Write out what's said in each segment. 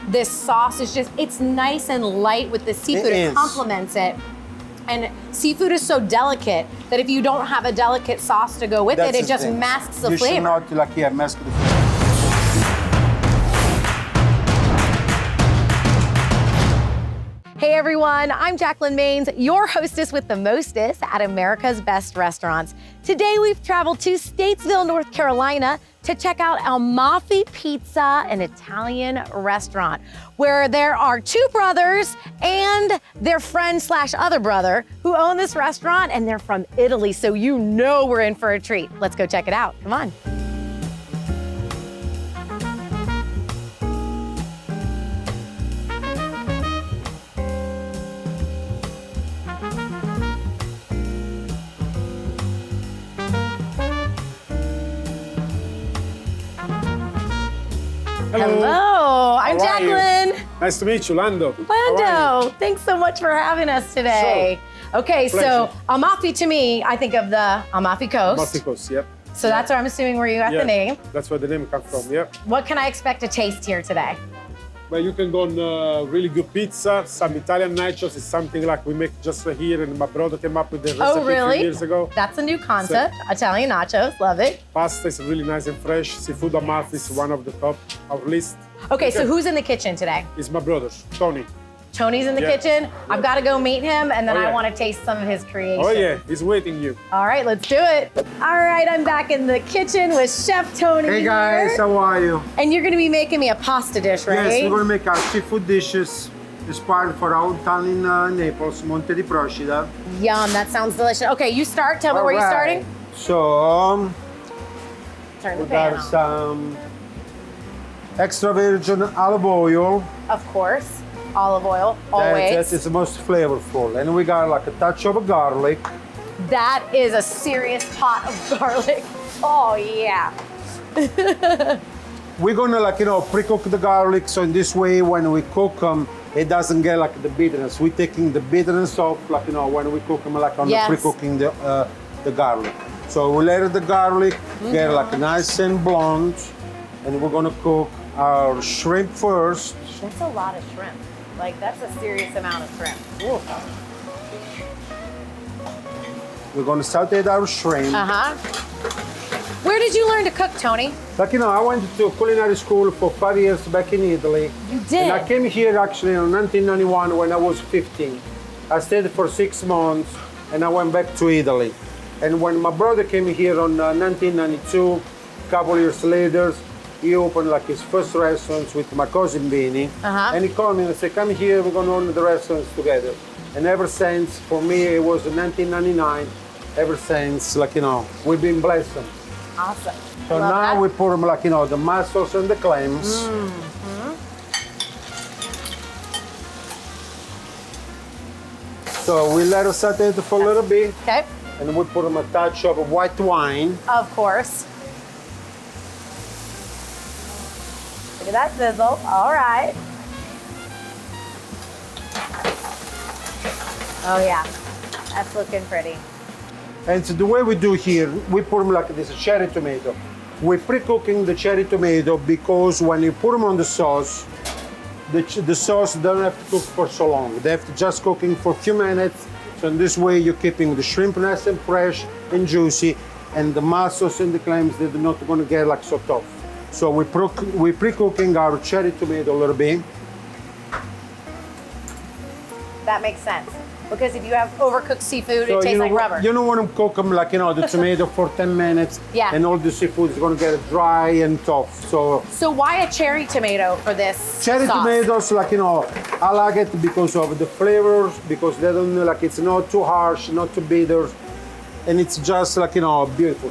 This sauce is just, it's nice and light with the seafood. It complements it. And seafood is so delicate that if you don't have a delicate sauce to go with it, it just masks the flavor. You should not mask the flavor. Hey everyone, I'm Jacalyn Maines, your hostess with the mostest at America's Best Restaurants. Today we've traveled to Statesville, North Carolina to check out Amalfi Pizza, an Italian restaurant where there are two brothers and their friend / other brother who own this restaurant, and they're from Italy, so you know we're in for a treat. Let's go check it out, come on. Hello, I'm Jacalyn. Nice to meet you, Lando. Lando, thanks so much for having us today. Sure. Okay, so Amalfi to me, I think of the Amalfi Coast. Amalfi Coast, yep. So that's where I'm assuming where you got the name. That's where the name comes from, yep. What can I expect to taste here today? Well, you can go on really good pizza, some Italian nachos. It's something like we make just here, and my brother came up with the recipe a few years ago. That's a new concept. So, Italian nachos, love it. Pasta is really nice and fresh. Seafood Amalfi is one of the top of our list. Okay, so who's in the kitchen today? It's my brother, Tony. Tony's in the kitchen. I've got to go meet him, and then I want to taste some of his creations. Oh yeah, he's waiting you. All right, let's do it. All right, I'm back in the kitchen with Chef Tony. Hey guys, how are you? And you're going to be making me a pasta dish, right? Yes, we're going to make our seafood dishes inspired for our town in Naples, Monte di Procida. Yum, that sounds delicious. Okay, you start. Tell me where you're starting. So, turn the we pan got on. some extra virgin olive oil. Of course, olive oil, always. That is the most flavorful. And we got like a touch of garlic. That is a serious pot of garlic. Oh, yeah. We're gonna pre-cook the garlic, so in this way when we cook them, it doesn't get like the bitterness. We're taking the bitterness off, when we cook them, on the pre-cooking the garlic. So we let the garlic get nice and blonde, and we're gonna cook our shrimp first. That's a lot of shrimp. That's a serious amount of shrimp. Ooh. We're gonna saute our shrimp. Where did you learn to cook, Tony? I went to culinary school for 5 years back in Italy. You did? And I came here actually in 1991 when I was 15. I stayed for 6 months and I went back to Italy. And when my brother came here in 1992, a couple years later, he opened his first restaurant with my cousin Benny. And he called me and said, come here, we're gonna own the restaurants together. And ever since, for me, it was 1999. Ever since, we've been blessed. Awesome. So now we put them the mussels and the clams. So we let it saute for a little bit. Okay. And we put them a touch of white wine. Of course. Look at that sizzle. All right. Oh yeah, that's looking pretty. And so the way we do here, we put them like this cherry tomato. We're pre-cooking the cherry tomato because when you put them on the sauce, the sauce doesn't have to cook for so long. They have to just cooking for a few minutes. So in this way, you're keeping the shrimp nice and fresh and juicy, and the mussels and the clams, they're not going to get so tough. So we're pre-cooking our cherry tomato a little bit. That makes sense. Because if you have overcooked seafood, it tastes like rubber. You don't want to cook them the tomato for 10 minutes. Yeah. And all the seafood is going to get dry and tough. So why a cherry tomato for this cherry sauce? tomatoes, I like it because of the flavors, because they don't, it's not too harsh, not too bitter. And it's just beautiful.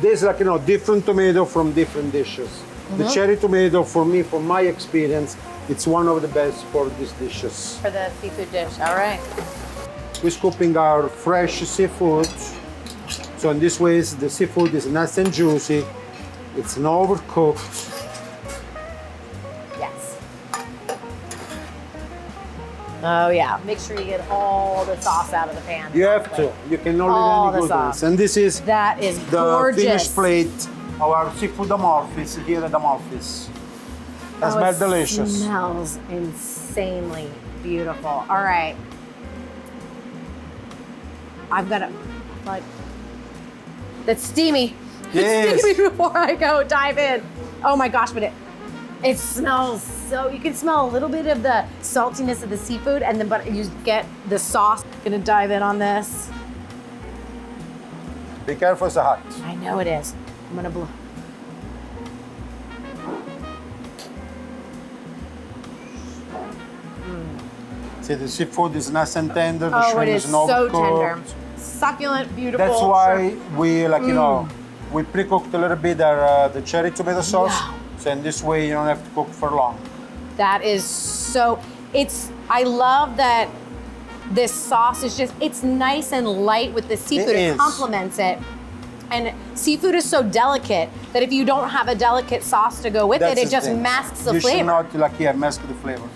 There's different tomato from different dishes. The cherry tomato, for me, from my experience, it's one of the best for these dishes. For the seafood dish, all right. We're scooping our fresh seafood. So in this way, the seafood is nice and juicy. It's not overcooked. Yes. Oh yeah, make sure you get all the sauce out of the pan. You have to. You can only do this. And this is that is the gorgeous. finished plate of our seafood Amalfi here at Amalfi. It smells delicious. It smells insanely beautiful. All right. I've got to, like, that's steamy. Yes. It's steamy before I go dive in. Oh my gosh, but it smells so, you can smell a little bit of the saltiness of the seafood and then, but you get the sauce. Gonna dive in on this. Be careful, it's hot. I know it is. I'm gonna blow. See, the seafood is nice and tender. The Oh, shrimp it is not so cooked. tender. Succulent, beautiful. That's why we, like, you know, we pre-cooked a little bit the cherry tomato sauce. Yeah. So in this way, you don't have to cook for long. That is so, I love that this sauce is just, it's nice and light with the seafood. It is. complements it. And seafood is so delicate that if you don't have a delicate sauce to go with That's it, it the just thing. masks the you flavor. should not, like, yeah, mask the flavor.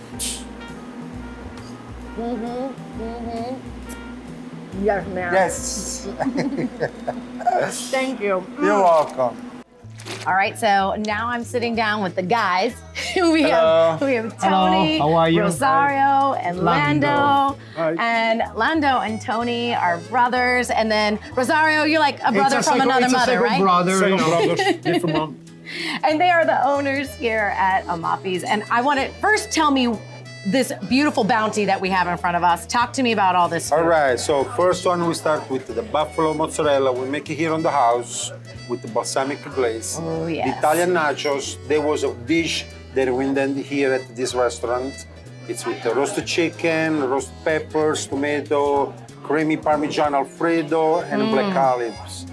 Yes, ma'am. Yes. Thank you. You're welcome. All right, so now I'm sitting down with the guys. we Hello. have Tony, Hello, how are you? Rosario, and Lando. Hi. And Lando and Tony are brothers. And then Rosario, you're like a brother from another mother, right? Brother, Second you know. brothers, different mom. And they are the owners here at Amalfi's. And I want to first tell me this beautiful bounty that we have in front of us. Talk to me about all this food. All right, so first one we start with the buffalo mozzarella. We make it here on the house with the balsamic glaze. Oh, yes. The Italian nachos, there was a dish that we invented here at this restaurant. It's with the roasted chicken, roasted peppers, tomato, creamy Parmesan Alfredo, and black olives.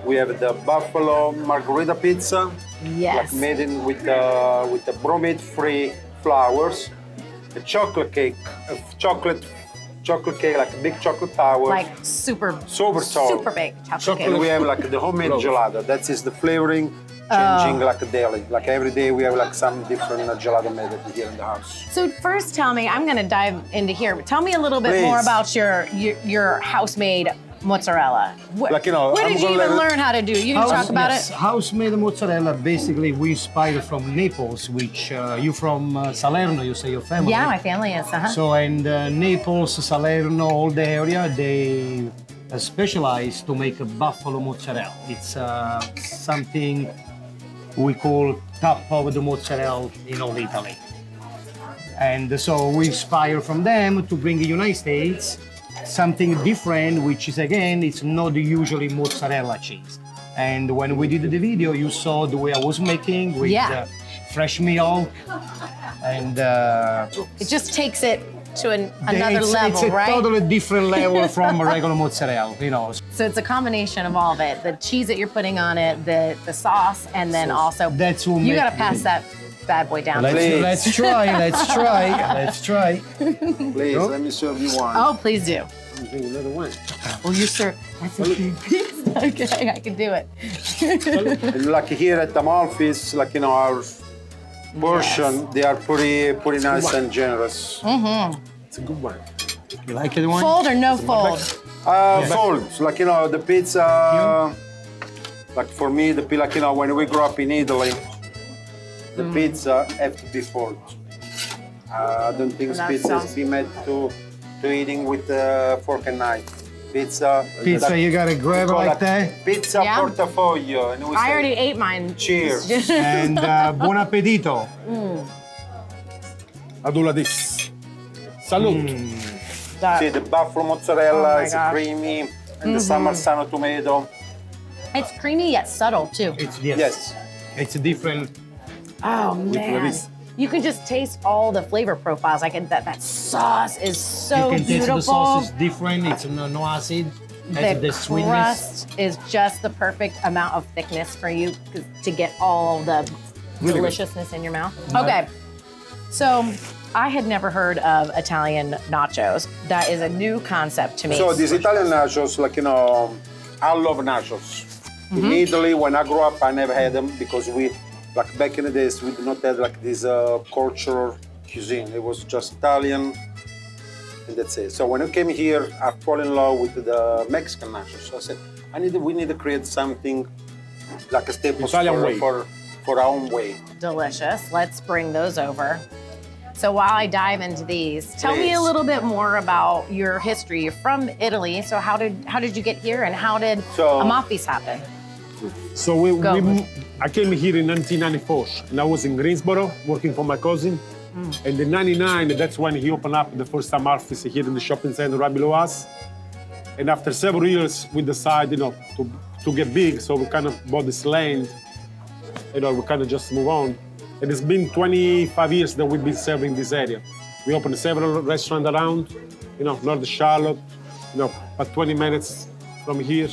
We have the buffalo margherita pizza, Yes. like made in with the bromate-free flours. A chocolate cake, like a big chocolate tower. Like super tall. super big chocolate And cake. we have like the homemade gelato. That is the flavoring changing like daily. Like every day we have like some different gelato made here in the house. So first tell me, I'm gonna dive into here, but tell me a little bit Please. more about your house-made mozzarella. Like, you know, Where I'm did you gonna even let it- learn how to do? You can talk about it. House-made mozzarella, basically, we inspired from Naples, which you from Salerno, you say your family. Yeah, my family is. So, and Naples, Salerno, all the area, they specialize to make a buffalo mozzarella. It's something we call top of the mozzarella in all Italy. And so we inspire from them to bring the United States something different, which is again, it's not usually mozzarella cheese. And when we did the video, you saw the way I was making with Yeah. fresh milk and It just takes it to another level, it's a right? totally different level from a regular mozzarella, you know. So it's a combination of all of it: the cheese that you're putting on it, the sauce, and then also That's what you make- gotta pass that bad boy down. Please. Let's try. Let's try. Please, let me serve you one. Oh, please do. I'm drinking another wine. Well, you sir, that's okay. Okay, I can do it. And like here at Amalfi's, like, you know, our portion, they are pretty nice and generous. It's a good wine. You like it, one? Fold or no fold? Folds, like, you know, the pizza, like for me, like, you know, when we grew up in Italy, the pizza have to be fold. I don't think That pizza sounds- is be made to eating with fork and knife. Pizza, Pizza, you gotta grab it call like that. Pizza Yeah. portafoglio. And we I say, already ate mine. Cheers. And buon appetito. Aduladis. Salute. See, the buffalo mozzarella Oh my is gosh. creamy, and the San Marzano tomato. It's creamy yet subtle too. It's Yes. It's a different. Oh man. this. You can just taste all the flavor profiles. That sauce is so you can beautiful. taste the sauce is different. It's no acid. Has the sweetness. crust is just the perfect amount of thickness for you to get all the deliciousness in your mouth. Okay, so I had never heard of Italian nachos. That is a new concept to me. So these Italian nachos, like, you know, I love nachos. In Italy, when I grew up, I never had them because like back in the days, we did not have like this cultural cuisine. It was just Italian, and that's it. So when I came here, I fell in love with the Mexican nachos. So I said, we need to create something like a staple Italian way. for our own way. Delicious. Let's bring those over. So while I dive into these, tell me a Please. little bit more about your history. You're from Italy, so how did you get here, and how did Amalfi's happen? So I came here in 1994, and I was in Greensboro working for my cousin. And in '99, that's when he opened up the first Amalfi's here in the shopping center right below us. And after several years, we decided, to get big, so we kind of bought this land. We kind of just move on. And it's been 25 years that we've been serving this area. We opened several restaurants around, North Charlotte, about 20 minutes from here.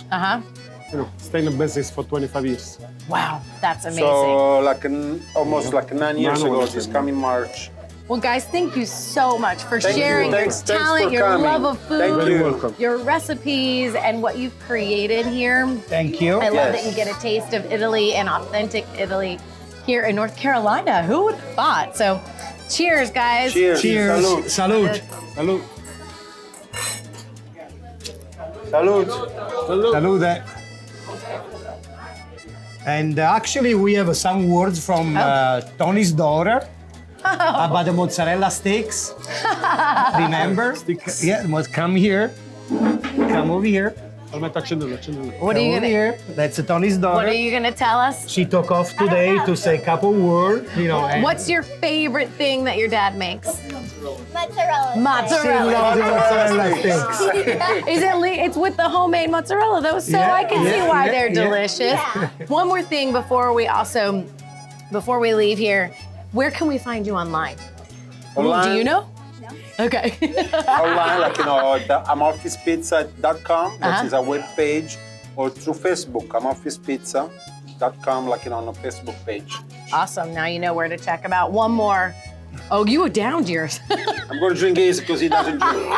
Staying in business for 25 years. Wow, that's amazing. So almost 9 years ago, this coming March. Well, guys, thank you so much for sharing your Thanks talent, for your coming. love of food, Thank you. Welcome. your recipes, and what you've created here. Thank you. I love that Yes. you get a taste of Italy and authentic Italy here in North Carolina. Who would have thought? So, cheers, guys. Cheers. Cheers. Salud. Salute. Salud. Salud. Salute. And actually, we have some words from Tony's daughter about the mozzarella sticks. Remember? Yeah, must come here. Come over here. Accendilo. What are you Come over gonna? here. That's Tony's daughter. What are you gonna tell us? She took off today to say a couple words, and What's your favorite thing that your dad makes? Mozzarella. she Mozzarella. loves the mozzarella sticks. Is it? It's with the homemade mozzarella, though, so Yeah, I can see yeah, why yeah, they're yeah. delicious. One more thing before we leave here, where can we find you online? Online. Do you know? No. Okay. Online, the amalfispizza.com, Uh-huh. which is our webpage, or through Facebook, amalfispizza.com, on the Facebook page. Awesome. Now you know where to check them out. One more. Oh, you downed yours. I'm going to drink his because he doesn't drink.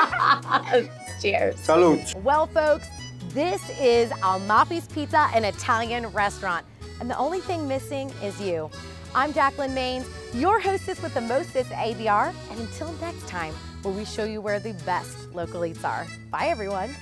Cheers. Salute. Well, folks, this is Amalfi's Pizza, an Italian restaurant. And the only thing missing is you. I'm Jacalyn Maines, your hostess with the mostest ABR. And until next time, where we show you where the best local eats are. Bye, everyone.